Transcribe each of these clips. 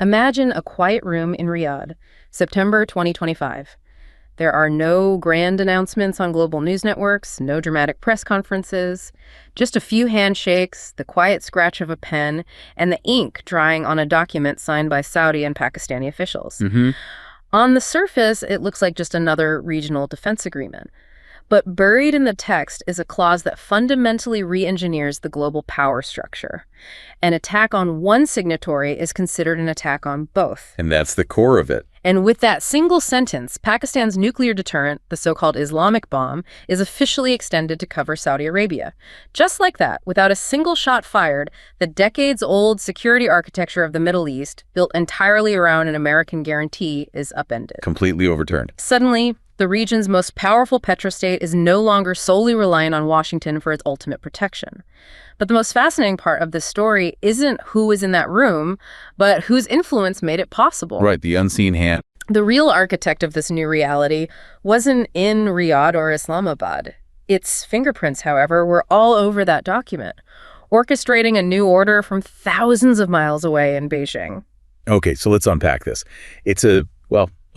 Imagine a quiet room in Riyadh, September 2025. There are no grand announcements on global news networks, no dramatic press conferences, just a few handshakes, the quiet scratch of a pen, and the ink drying on a document signed by Saudi and Pakistani officials. On the surface, it looks like just another regional defense agreement. But buried in the text is a clause that fundamentally re-engineers the global power structure. An attack on one signatory is considered an attack on both. And that's the core of it. And with that single sentence, Pakistan's nuclear deterrent, the so-called Islamic bomb, is officially extended to cover Saudi Arabia. Just like that, without a single shot fired, the decades-old security architecture of the Middle East, built entirely around an American guarantee, is upended. Completely overturned. Suddenly, the region's most powerful petrostate is no longer solely reliant on Washington for its ultimate protection. But the most fascinating part of this story isn't who was in that room, but whose influence made it possible. Right, the unseen hand. The real architect of this new reality wasn't in Riyadh or Islamabad. Its fingerprints, however, were all over that document, orchestrating a new order from thousands of miles away in Beijing. Okay, so let's unpack this. It's a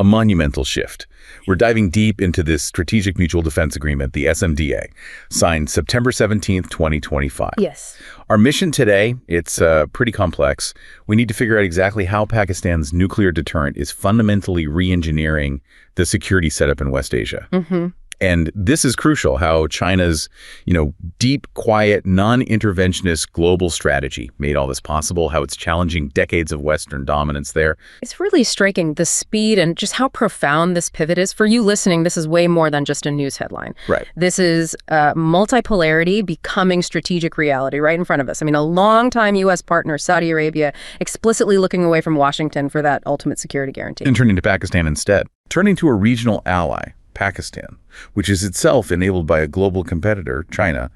monumental shift. We're diving deep into this Strategic Mutual Defense Agreement, the SMDA, signed September 17th, 2025. Yes. Our mission today, it's pretty complex. We need to figure out exactly how Pakistan's nuclear deterrent is fundamentally re-engineering the security setup in West Asia. And this is crucial, how China's, deep, quiet, non-interventionist global strategy made all this possible, how it's challenging decades of Western dominance there. It's really striking, the speed and just how profound this pivot is. For you listening, this is way more than just a news headline. Right. This is multipolarity becoming strategic reality right in front of us. I mean, a longtime U.S. partner, Saudi Arabia, explicitly looking away from Washington for that ultimate security guarantee. And turning to Pakistan instead. Turning to a regional ally, Pakistan, which is itself enabled by a global competitor, China,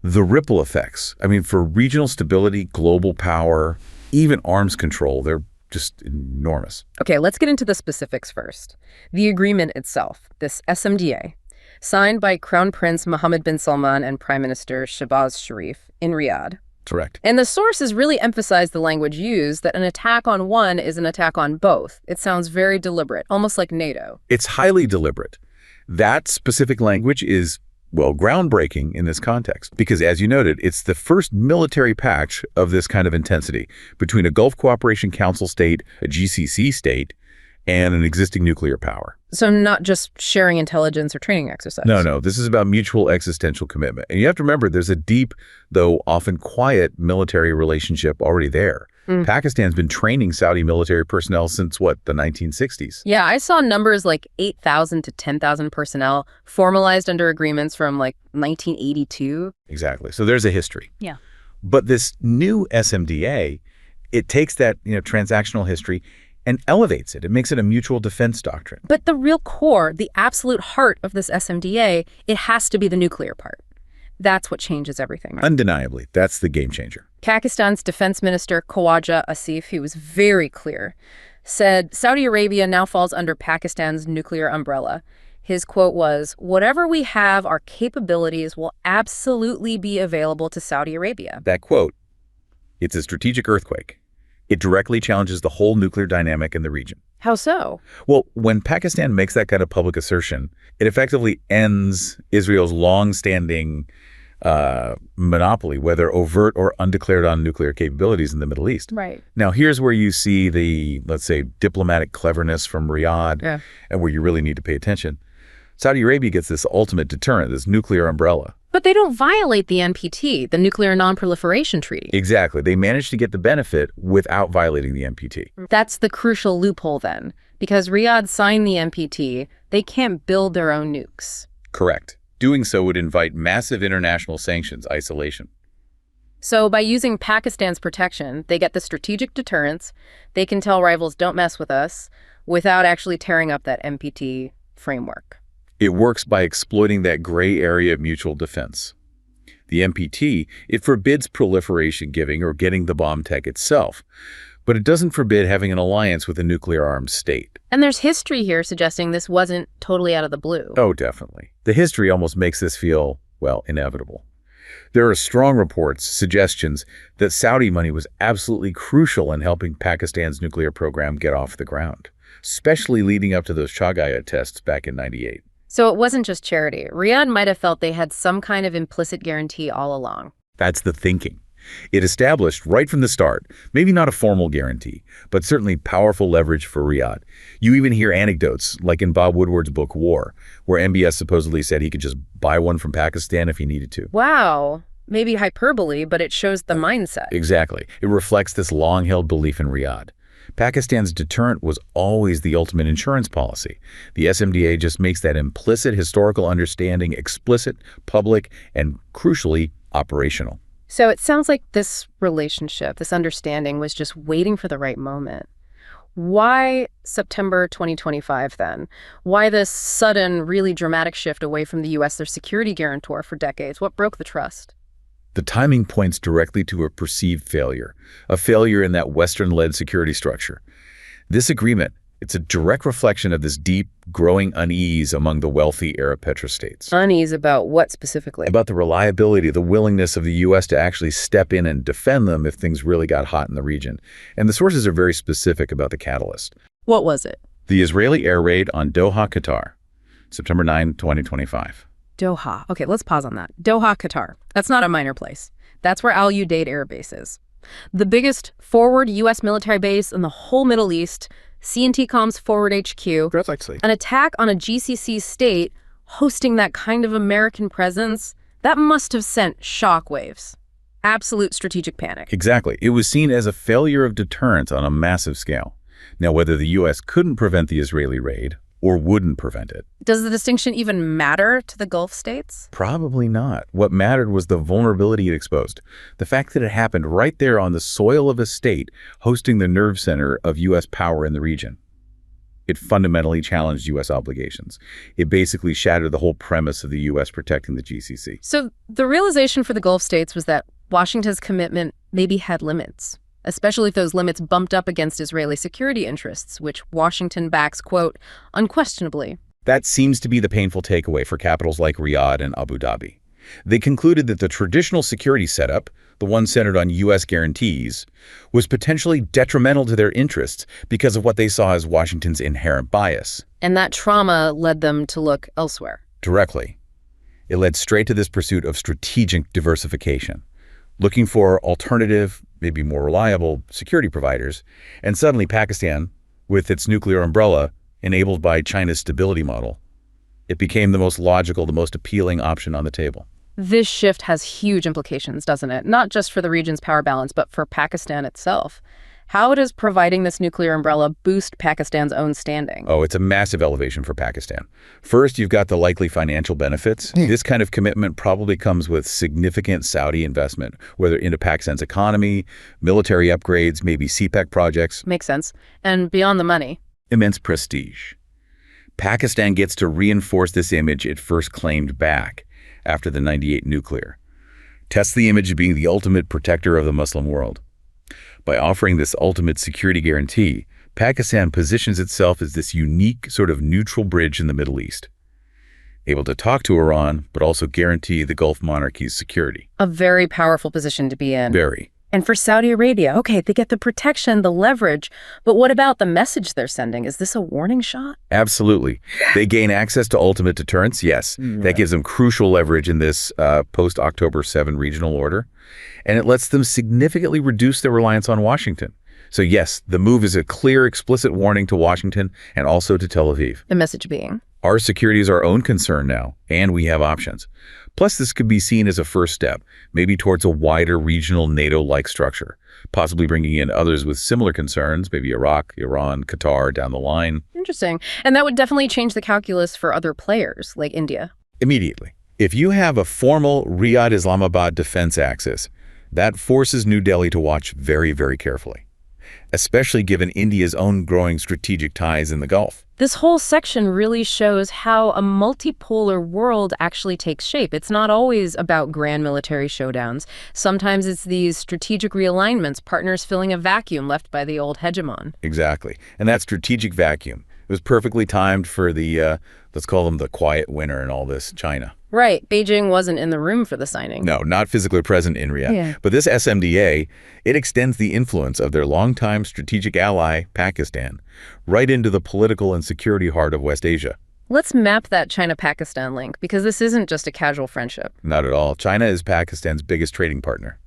the ripple effects, for regional stability, global power, even arms control, they're just enormous. Okay, let's get into the specifics first. The agreement itself, this SMDA, signed by Crown Prince Mohammed bin Salman and Prime Minister Shehbaz Sharif in Riyadh. Correct. And the sources really emphasize the language used, that an attack on one is an attack on both. It sounds very deliberate, almost like NATO. It's highly deliberate. That specific language is, groundbreaking in this context, because as you noted, it's the first military pact of this kind of intensity between a Gulf Cooperation Council state, a GCC state, and an existing nuclear power. So not just sharing intelligence or training exercises. No. This is about mutual existential commitment. And you have to remember, there's a deep, though often quiet, military relationship already there. Pakistan's been training Saudi military personnel since, the 1960s? Yeah, I saw numbers like 8,000 to 10,000 personnel formalized under agreements from 1982. Exactly. So there's a history. Yeah. But this new SMDA, it takes that, transactional history and elevates it. It makes it a mutual defense doctrine. But the real core, the absolute heart of this SMDA, it has to be the nuclear part. That's what changes everything. Right? Undeniably, that's the game changer. Pakistan's defense minister, Khawaja Asif, he was very clear, said Saudi Arabia now falls under Pakistan's nuclear umbrella. His quote was, "Whatever we have, our capabilities will absolutely be available to Saudi Arabia." That quote, it's a strategic earthquake. It directly challenges the whole nuclear dynamic in the region. How so? Well, when Pakistan makes that kind of public assertion, it effectively ends Israel's long-standing monopoly, whether overt or undeclared, on nuclear capabilities in the Middle East. Right. Now, here's where you see the, let's say, diplomatic cleverness from Riyadh, and where you really need to pay attention. Saudi Arabia gets this ultimate deterrent, this nuclear umbrella. But they don't violate the NPT, the Nuclear Non-Proliferation Treaty. Exactly. They managed to get the benefit without violating the NPT. That's the crucial loophole then. Because Riyadh signed the NPT, they can't build their own nukes. Correct. Doing so would invite massive international sanctions, isolation. So by using Pakistan's protection, they get the strategic deterrence. They can tell rivals, don't mess with us, without actually tearing up that NPT framework. It works by exploiting that gray area of mutual defense. The NPT, it forbids proliferation giving or getting the bomb tech itself, but it doesn't forbid having an alliance with a nuclear-armed state. And there's history here suggesting this wasn't totally out of the blue. Oh, definitely. The history almost makes this feel, inevitable. There are strong reports, suggestions, that Saudi money was absolutely crucial in helping Pakistan's nuclear program get off the ground, especially leading up to those Chagai tests back in '98. So it wasn't just charity. Riyadh might have felt they had some kind of implicit guarantee all along. That's the thinking. It established right from the start, maybe not a formal guarantee, but certainly powerful leverage for Riyadh. You even hear anecdotes, like in Bob Woodward's book War, where MBS supposedly said he could just buy one from Pakistan if he needed to. Wow. Maybe hyperbole, but it shows the mindset. Exactly. It reflects this long-held belief in Riyadh. Pakistan's deterrent was always the ultimate insurance policy. The SMDA just makes that implicit historical understanding explicit, public, and crucially, operational. So it sounds like this relationship, this understanding, was just waiting for the right moment. Why September 2025 then? Why this sudden, really dramatic shift away from the U.S., their security guarantor for decades? What broke the trust? The timing points directly to a perceived failure, a failure in that Western-led security structure. This agreement, it's a direct reflection of this deep, growing unease among the wealthy Arab petrostates. Unease about what specifically? About the reliability, the willingness of the U.S. to actually step in and defend them if things really got hot in the region. And the sources are very specific about the catalyst. What was it? The Israeli air raid on Doha, Qatar, September 9, 2025. Doha. Okay, let's pause on that. Doha, Qatar. That's not a minor place. That's where Al Udeid Air Base is. The biggest forward U.S. military base in the whole Middle East, CNTCOM's forward HQ. Precisely. An attack on a GCC state hosting that kind of American presence, that must have sent shockwaves. Absolute strategic panic. Exactly. It was seen as a failure of deterrence on a massive scale. Now, whether the U.S. couldn't prevent the Israeli raid or wouldn't prevent it. Does the distinction even matter to the Gulf states? Probably not. What mattered was the vulnerability it exposed. The fact that it happened right there on the soil of a state hosting the nerve center of U.S. power in the region. It fundamentally challenged U.S. obligations. It basically shattered the whole premise of the U.S. protecting the GCC. So the realization for the Gulf states was that Washington's commitment maybe had limits, especially if those limits bumped up against Israeli security interests, which Washington backs, quote, unquestionably. That seems to be the painful takeaway for capitals like Riyadh and Abu Dhabi. They concluded that the traditional security setup, the one centered on U.S. guarantees, was potentially detrimental to their interests because of what they saw as Washington's inherent bias. And that trauma led them to look elsewhere. Directly. It led straight to this pursuit of strategic diversification, looking for alternative, maybe more reliable security providers, and suddenly Pakistan, with its nuclear umbrella, enabled by China's stability model, it became the most logical, the most appealing option on the table. This shift has huge implications, doesn't it? Not just for the region's power balance, but for Pakistan itself. How does providing this nuclear umbrella boost Pakistan's own standing? Oh, it's a massive elevation for Pakistan. First, you've got the likely financial benefits. This kind of commitment probably comes with significant Saudi investment, whether into Pakistan's economy, military upgrades, maybe CPEC projects. Makes sense. And beyond the money? Immense prestige. Pakistan gets to reinforce this image it first claimed back after the '98 nuclear. Tests the image of being the ultimate protector of the Muslim world. By offering this ultimate security guarantee, Pakistan positions itself as this unique sort of neutral bridge in the Middle East, able to talk to Iran, but also guarantee the Gulf monarchy's security. A very powerful position to be in. Very. And for Saudi Arabia, okay, they get the protection, the leverage, but what about the message they're sending? Is this a warning shot? Absolutely. They gain access to ultimate deterrence, yes. That gives them crucial leverage in this post-October 7 regional order, and it lets them significantly reduce their reliance on Washington. So yes, the move is a clear, explicit warning to Washington and also to Tel Aviv. The message being? Our security is our own concern now, and we have options. Plus, this could be seen as a first step, maybe towards a wider regional NATO-like structure, possibly bringing in others with similar concerns, maybe Iraq, Iran, Qatar down the line. Interesting. And that would definitely change the calculus for other players, like India. Immediately. If you have a formal Riyadh-Islamabad defense axis, that forces New Delhi to watch very, very carefully, especially given India's own growing strategic ties in the Gulf. This whole section really shows how a multipolar world actually takes shape. It's not always about grand military showdowns. Sometimes it's these strategic realignments, partners filling a vacuum left by the old hegemon. Exactly. And that strategic vacuum, was perfectly timed for the, let's call them the quiet winner in all this, China. Right. Beijing wasn't in the room for the signing. No, not physically present in Riyadh. Yeah. But this SMDA, it extends the influence of their longtime strategic ally, Pakistan, right into the political and security heart of West Asia. Let's map that China-Pakistan link, because this isn't just a casual friendship. Not at all. China is Pakistan's biggest trading partner.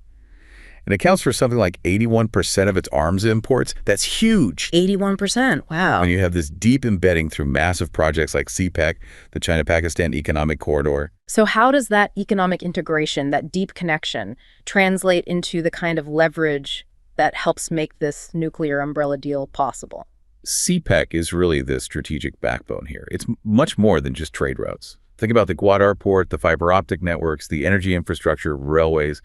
It accounts for something like 81% of its arms imports. That's huge. 81%. Wow. When you have this deep embedding through massive projects like CPEC, the China-Pakistan Economic Corridor. So how does that economic integration, that deep connection, translate into the kind of leverage that helps make this nuclear umbrella deal possible? CPEC is really the strategic backbone here. It's much more than just trade routes. Think about the Gwadar port, the fiber optic networks, the energy infrastructure, railways.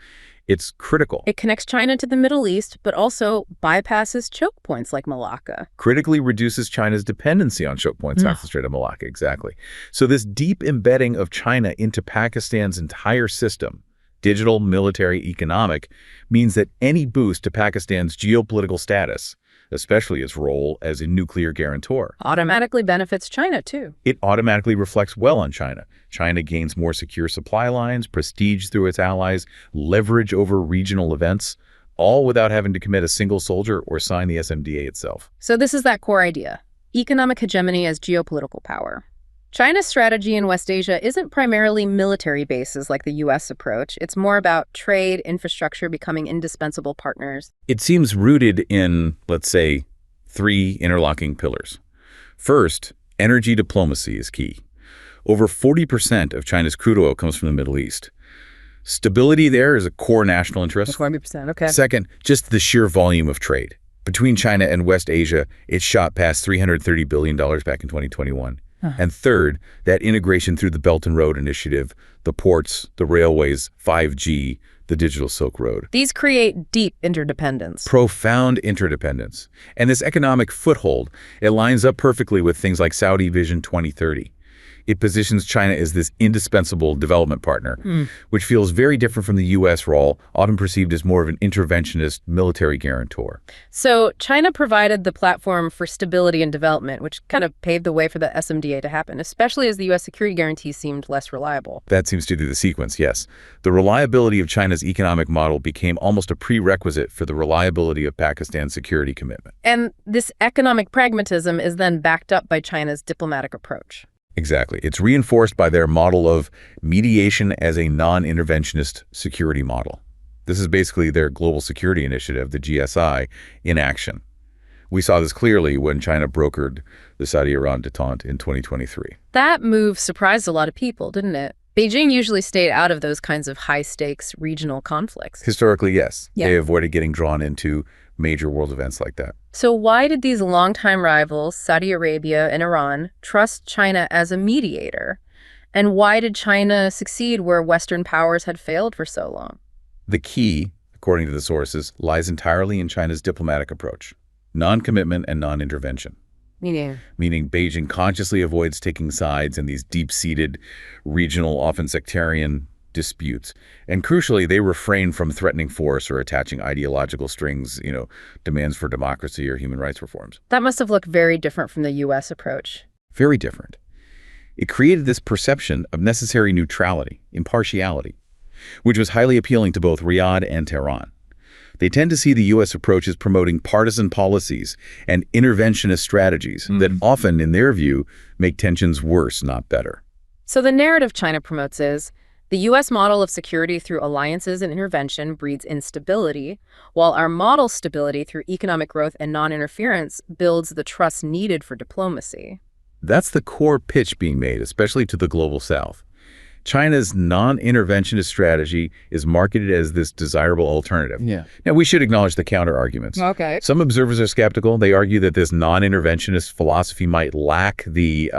It's critical. It connects China to the Middle East, but also bypasses choke points like Malacca. Critically reduces China's dependency on choke points off the Strait of Malacca, exactly. So this deep embedding of China into Pakistan's entire system, digital, military, economic, means that any boost to Pakistan's geopolitical status, especially its role as a nuclear guarantor, automatically benefits China, too. It automatically reflects well on China. China gains more secure supply lines, prestige through its allies, leverage over regional events, all without having to commit a single soldier or sign the SMDA itself. So this is that core idea, economic hegemony as geopolitical power. China's strategy in West Asia isn't primarily military bases like the U.S. approach. It's more about trade, infrastructure becoming indispensable partners. It seems rooted in, let's say, 3 interlocking pillars. First, energy diplomacy is key. Over 40% of China's crude oil comes from the Middle East. Stability there is a core national interest. 40%, okay. Second, just the sheer volume of trade. Between China and West Asia, it shot past $330 billion back in 2021. And third, that integration through the Belt and Road Initiative, the ports, the railways, 5G, the digital Silk Road. These create deep interdependence. Profound interdependence. And this economic foothold, it lines up perfectly with things like Saudi Vision 2030. It positions China as this indispensable development partner, which feels very different from the U.S. role, often perceived as more of an interventionist military guarantor. So China provided the platform for stability and development, which kind of paved the way for the SMDA to happen, especially as the U.S. security guarantee seemed less reliable. That seems to be the sequence, yes. The reliability of China's economic model became almost a prerequisite for the reliability of Pakistan's security commitment. And this economic pragmatism is then backed up by China's diplomatic approach. Exactly. It's reinforced by their model of mediation as a non-interventionist security model. This is basically their global security initiative, the GSI, in action. We saw this clearly when China brokered the Saudi-Iran détente in 2023. That move surprised a lot of people, didn't it? Beijing usually stayed out of those kinds of high-stakes regional conflicts. Historically, yes. Yeah. They avoided getting drawn into major world events like that. So why did these longtime rivals, Saudi Arabia and Iran, trust China as a mediator? And why did China succeed where Western powers had failed for so long? The key, according to the sources, lies entirely in China's diplomatic approach. Non-commitment and non-intervention. Meaning Beijing consciously avoids taking sides in these deep-seated, regional, often sectarian disputes. And crucially, they refrain from threatening force or attaching ideological strings, demands for democracy or human rights reforms. That must have looked very different from the U.S. approach. Very different. It created this perception of necessary neutrality, impartiality, which was highly appealing to both Riyadh and Tehran. They tend to see the U.S. approach as promoting partisan policies and interventionist strategies that often, in their view, make tensions worse, not better. So the narrative China promotes is, the U.S. model of security through alliances and intervention breeds instability, while our model stability through economic growth and non-interference builds the trust needed for diplomacy. That's the core pitch being made, especially to the global South. China's non-interventionist strategy is marketed as this desirable alternative. Yeah. Now, we should acknowledge the counter-arguments. Okay. Some observers are skeptical. They argue that this non-interventionist philosophy might lack the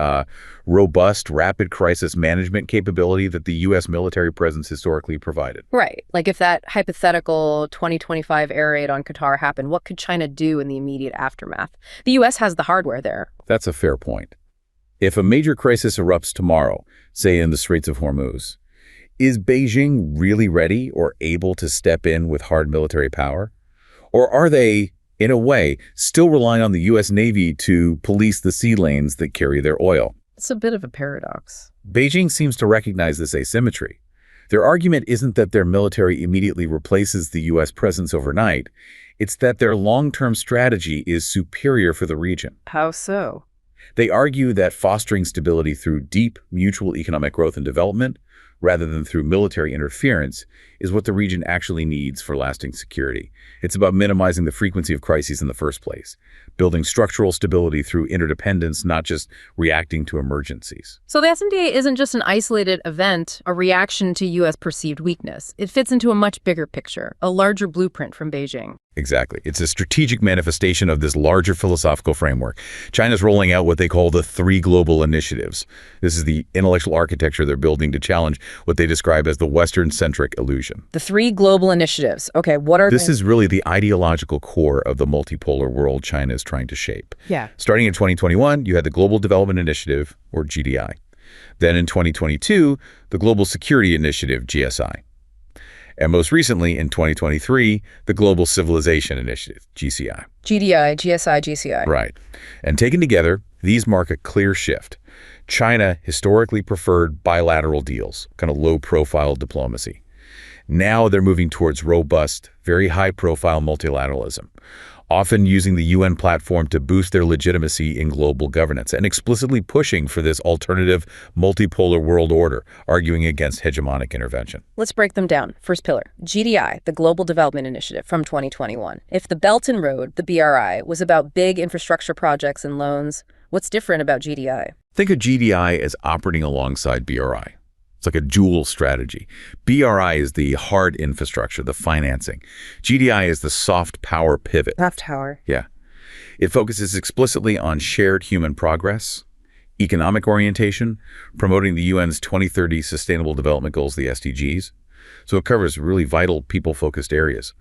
robust, rapid crisis management capability that the U.S. military presence historically provided. Right. Like if that hypothetical 2025 air raid on Qatar happened, what could China do in the immediate aftermath? The U.S. has the hardware there. That's a fair point. If a major crisis erupts tomorrow, say in the Straits of Hormuz, is Beijing really ready or able to step in with hard military power? Or are they in a way, still relying on the U.S. Navy to police the sea lanes that carry their oil. It's a bit of a paradox. Beijing seems to recognize this asymmetry. Their argument isn't that their military immediately replaces the U.S. presence overnight. It's that their long-term strategy is superior for the region. How so? They argue that fostering stability through deep mutual economic growth and development, rather than through military interference, is what the region actually needs for lasting security. It's about minimizing the frequency of crises in the first place, building structural stability through interdependence, not just reacting to emergencies. So the SMDA isn't just an isolated event, a reaction to U.S. perceived weakness. It fits into a much bigger picture, a larger blueprint from Beijing. Exactly. It's a strategic manifestation of this larger philosophical framework. China's rolling out what they call the three global initiatives. This is the intellectual architecture they're building to challenge what they describe as the Western-centric illusion. The three global initiatives. Okay, what are This is really the ideological core of the multipolar world China is trying to shape. Yeah. Starting in 2021, you had the Global Development Initiative, or GDI. Then in 2022, the Global Security Initiative, GSI. And most recently, in 2023, the Global Civilization Initiative, GCI. GDI, GSI, GCI. Right. And taken together, these mark a clear shift. China historically preferred bilateral deals, kind of low-profile diplomacy. Now they're moving towards robust, very high-profile multilateralism, often using the UN platform to boost their legitimacy in global governance and explicitly pushing for this alternative multipolar world order, arguing against hegemonic intervention. Let's break them down. First pillar, GDI, the Global Development Initiative from 2021. If the Belt and Road, the BRI, was about big infrastructure projects and loans, what's different about GDI? Think of GDI as operating alongside BRI. It's like a dual strategy. BRI is the hard infrastructure, the financing. GDI is the soft power pivot. Soft power. Yeah. It focuses explicitly on shared human progress, economic orientation, promoting the UN's 2030 Sustainable Development Goals, the SDGs. So it covers really vital people-focused areas: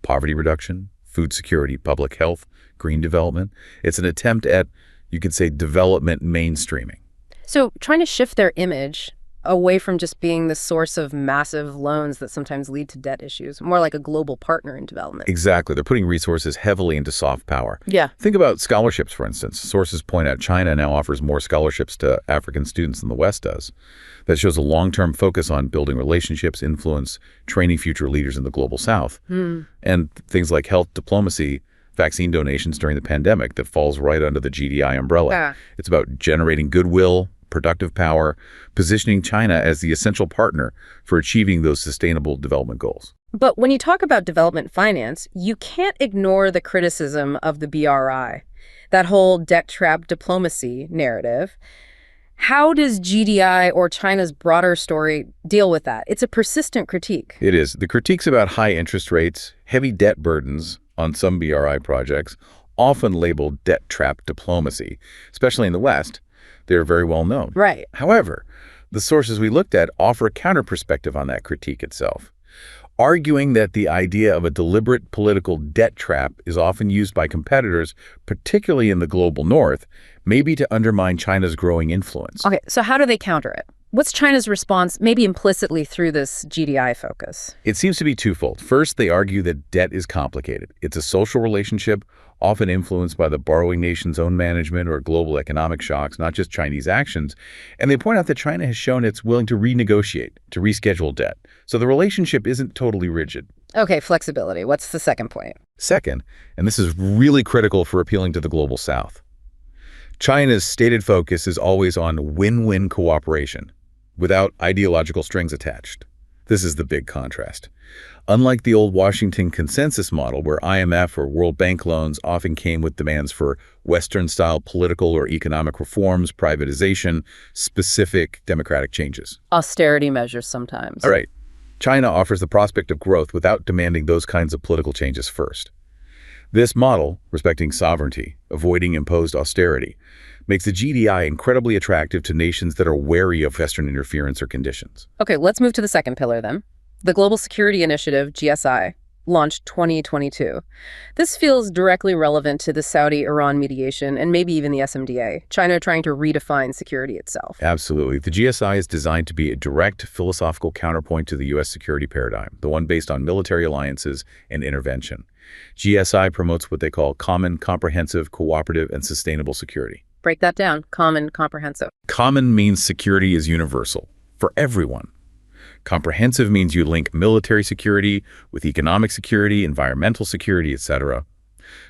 poverty reduction, food security, public health, green development. It's an attempt at, you could say, development mainstreaming. So trying to shift their image away from just being the source of massive loans that sometimes lead to debt issues, more like a global partner in development. Exactly. They're putting resources heavily into soft power. Yeah. Think about scholarships, for instance. Sources point out China now offers more scholarships to African students than the West does. That shows a long-term focus on building relationships, influence, training future leaders in the global South. And things like health diplomacy, vaccine donations during the pandemic that falls right under the GDI umbrella. Yeah. It's about generating goodwill, productive power, positioning China as the essential partner for achieving those sustainable development goals. But when you talk about development finance, you can't ignore the criticism of the BRI, that whole debt trap diplomacy narrative. How does GDI or China's broader story deal with that? It's a persistent critique. It is. The critiques about high interest rates, heavy debt burdens on some BRI projects, often labeled debt trap diplomacy, especially in the West. They're very well known. Right. However, the sources we looked at offer a counter perspective on that critique itself, arguing that the idea of a deliberate political debt trap is often used by competitors, particularly in the global North, maybe to undermine China's growing influence. Okay, so how do they counter it? What's China's response, maybe implicitly through this GDI focus? It seems to be twofold. First, they argue that debt is complicated. It's a social relationship, often influenced by the borrowing nation's own management or global economic shocks, not just Chinese actions. And they point out that China has shown it's willing to renegotiate, to reschedule debt. So the relationship isn't totally rigid. Okay, flexibility. What's the second point? Second, and this is really critical for appealing to the global South, China's stated focus is always on win-win cooperation, without ideological strings attached. This is the big contrast. Unlike the old Washington consensus model, where IMF or World Bank loans often came with demands for Western-style political or economic reforms, privatization, specific democratic changes. Austerity measures sometimes. All right. China offers the prospect of growth without demanding those kinds of political changes first. This model, respecting sovereignty, avoiding imposed austerity, makes the GDI incredibly attractive to nations that are wary of Western interference or conditions. Okay, let's move to the second pillar then. The Global Security Initiative, GSI, launched 2022. This feels directly relevant to the Saudi-Iran mediation and maybe even the SMDA, China trying to redefine security itself. Absolutely. The GSI is designed to be a direct philosophical counterpoint to the U.S. security paradigm, the one based on military alliances and intervention. GSI promotes what they call common, comprehensive, cooperative, and sustainable security. Break that down. Common, comprehensive. Common means security is universal, for everyone. Comprehensive means you link military security with economic security, environmental security, etc.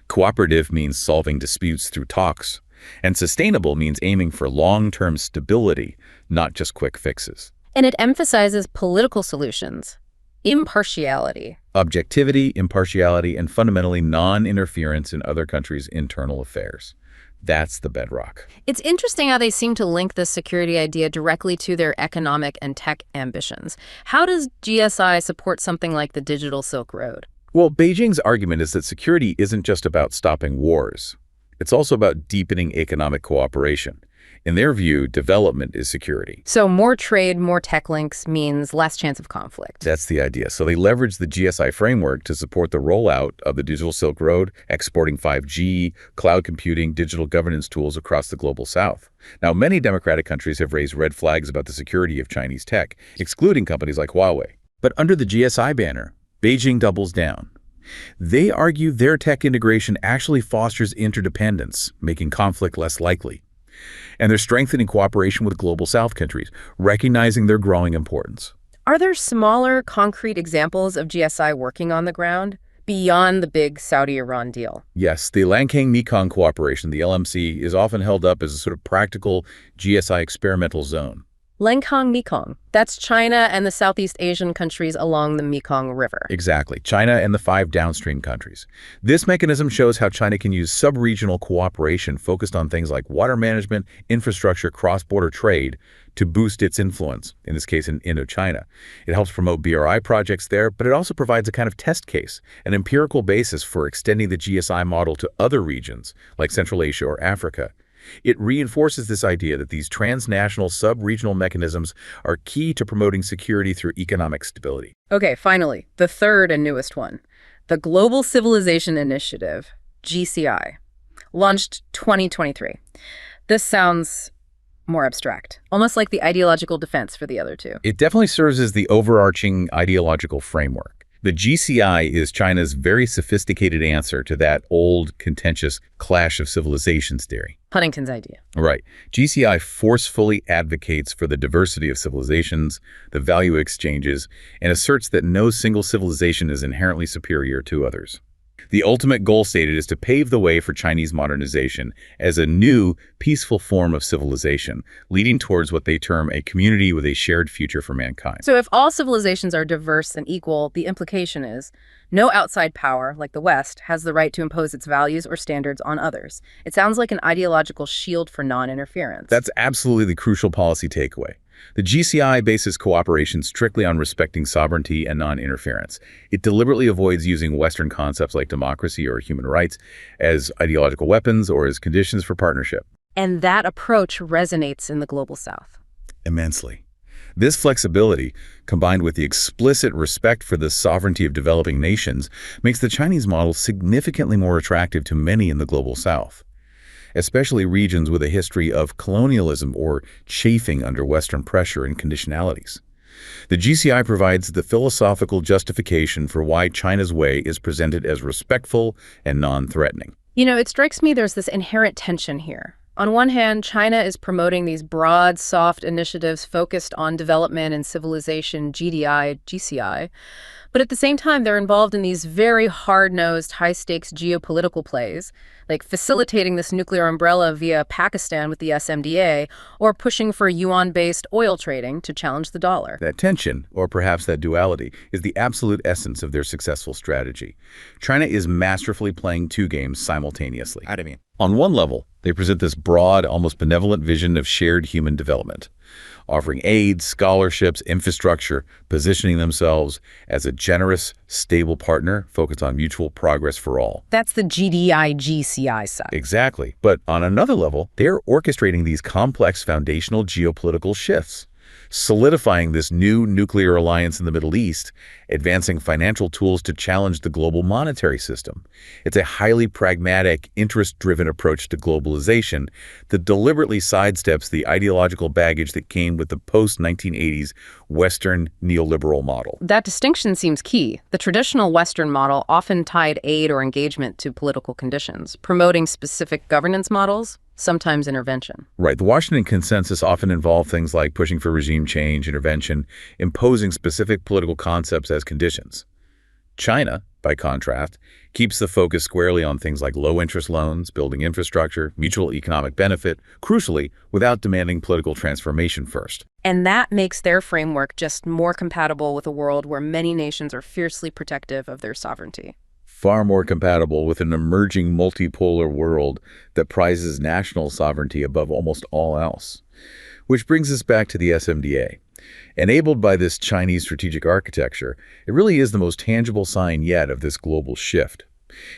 Cooperative means solving disputes through talks. And sustainable means aiming for long-term stability, not just quick fixes. And it emphasizes political solutions, impartiality, Objectivity, impartiality, and fundamentally non-interference in other countries' internal affairs. That's the bedrock. It's interesting how they seem to link this security idea directly to their economic and tech ambitions. How does GSI support something like the digital Silk Road? Well, Beijing's argument is that security isn't just about stopping wars. It's also about deepening economic cooperation. In their view, development is security. So more trade, more tech links means less chance of conflict. That's the idea. So they leverage the GSI framework to support the rollout of the digital Silk Road, exporting 5G, cloud computing, digital governance tools across the global south. Now, many democratic countries have raised red flags about the security of Chinese tech, excluding companies like Huawei. But under the GSI banner, Beijing doubles down. They argue their tech integration actually fosters interdependence, making conflict less likely. And they're strengthening cooperation with global South countries, recognizing their growing importance. Are there smaller, concrete examples of GSI working on the ground beyond the big Saudi-Iran deal? Yes, the Lancang-Mekong cooperation, the LMC, is often held up as a sort of practical GSI experimental zone. Lancang-Mekong. That's China and the Southeast Asian countries along the Mekong River. Exactly, China and the 5 downstream countries. This mechanism shows how China can use sub-regional cooperation focused on things like water management, infrastructure, cross-border trade to boost its influence, in this case in Indochina. It helps promote BRI projects there, but it also provides a kind of test case, an empirical basis for extending the GSI model to other regions like Central Asia or Africa. It reinforces this idea that these transnational sub-regional mechanisms are key to promoting security through economic stability. Okay, finally, the third and newest one, the Global Civilization Initiative, GCI, launched 2023. This sounds more abstract, almost like the ideological defense for the other two. It definitely serves as the overarching ideological framework. The GCI is China's very sophisticated answer to that old, contentious clash of civilizations theory. Huntington's idea. Right. GCI forcefully advocates for the diversity of civilizations, the value exchanges, and asserts that no single civilization is inherently superior to others. The ultimate goal stated is to pave the way for Chinese modernization as a new, peaceful form of civilization, leading towards what they term a community with a shared future for mankind. So if all civilizations are diverse and equal, the implication is no outside power, like the West, has the right to impose its values or standards on others. It sounds like an ideological shield for non-interference. That's absolutely the crucial policy takeaway. The GCI bases cooperation strictly on respecting sovereignty and non-interference. It deliberately avoids using Western concepts like democracy or human rights as ideological weapons or as conditions for partnership. And that approach resonates in the global South. Immensely. This flexibility, combined with the explicit respect for the sovereignty of developing nations, makes the Chinese model significantly more attractive to many in the global South, especially regions with a history of colonialism or chafing under Western pressure and conditionalities. The GCI provides the philosophical justification for why China's way is presented as respectful and non-threatening. You know, it strikes me there's this inherent tension here. On one hand, China is promoting these broad, soft initiatives focused on development and civilization, GDI, GCI. But at the same time, they're involved in these very hard-nosed, high-stakes geopolitical plays, like facilitating this nuclear umbrella via Pakistan with the SMDA, or pushing for yuan-based oil trading to challenge the dollar. That tension, or perhaps that duality, is the absolute essence of their successful strategy. China is masterfully playing 2 games simultaneously. On one level, they present this broad, almost benevolent vision of shared human development, offering aid, scholarships, infrastructure, positioning themselves as a generous, stable partner focused on mutual progress for all. That's the GDI-GCI side. Exactly. But on another level, they're orchestrating these complex foundational geopolitical shifts, solidifying this new nuclear alliance in the Middle East, advancing financial tools to challenge the global monetary system. It's a highly pragmatic, interest-driven approach to globalization that deliberately sidesteps the ideological baggage that came with the post-1980s Western neoliberal model. That distinction seems key. The traditional Western model often tied aid or engagement to political conditions, promoting specific governance models, sometimes intervention. Right. The Washington Consensus often involved things like pushing for regime change, intervention, imposing specific political concepts as conditions. China, by contrast, keeps the focus squarely on things like low-interest loans, building infrastructure, mutual economic benefit, crucially, without demanding political transformation first. And that makes their framework just more compatible with a world where many nations are fiercely protective of their sovereignty. Far more compatible with an emerging multipolar world that prizes national sovereignty above almost all else. Which brings us back to the SMDA. Enabled by this Chinese strategic architecture, it really is the most tangible sign yet of this global shift.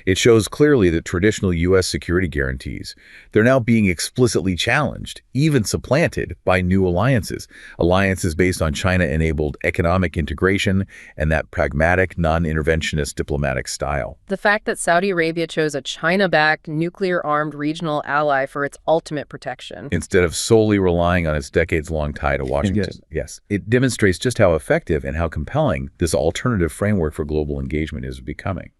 It shows clearly that traditional U.S. security guarantees, they're now being explicitly challenged, even supplanted by new alliances. Alliances based on China-enabled economic integration and that pragmatic, non-interventionist diplomatic style. The fact that Saudi Arabia chose a China-backed, nuclear-armed regional ally for its ultimate protection, instead of solely relying on its decades-long tie to Washington. Yes. It demonstrates just how effective and how compelling this alternative framework for global engagement is becoming.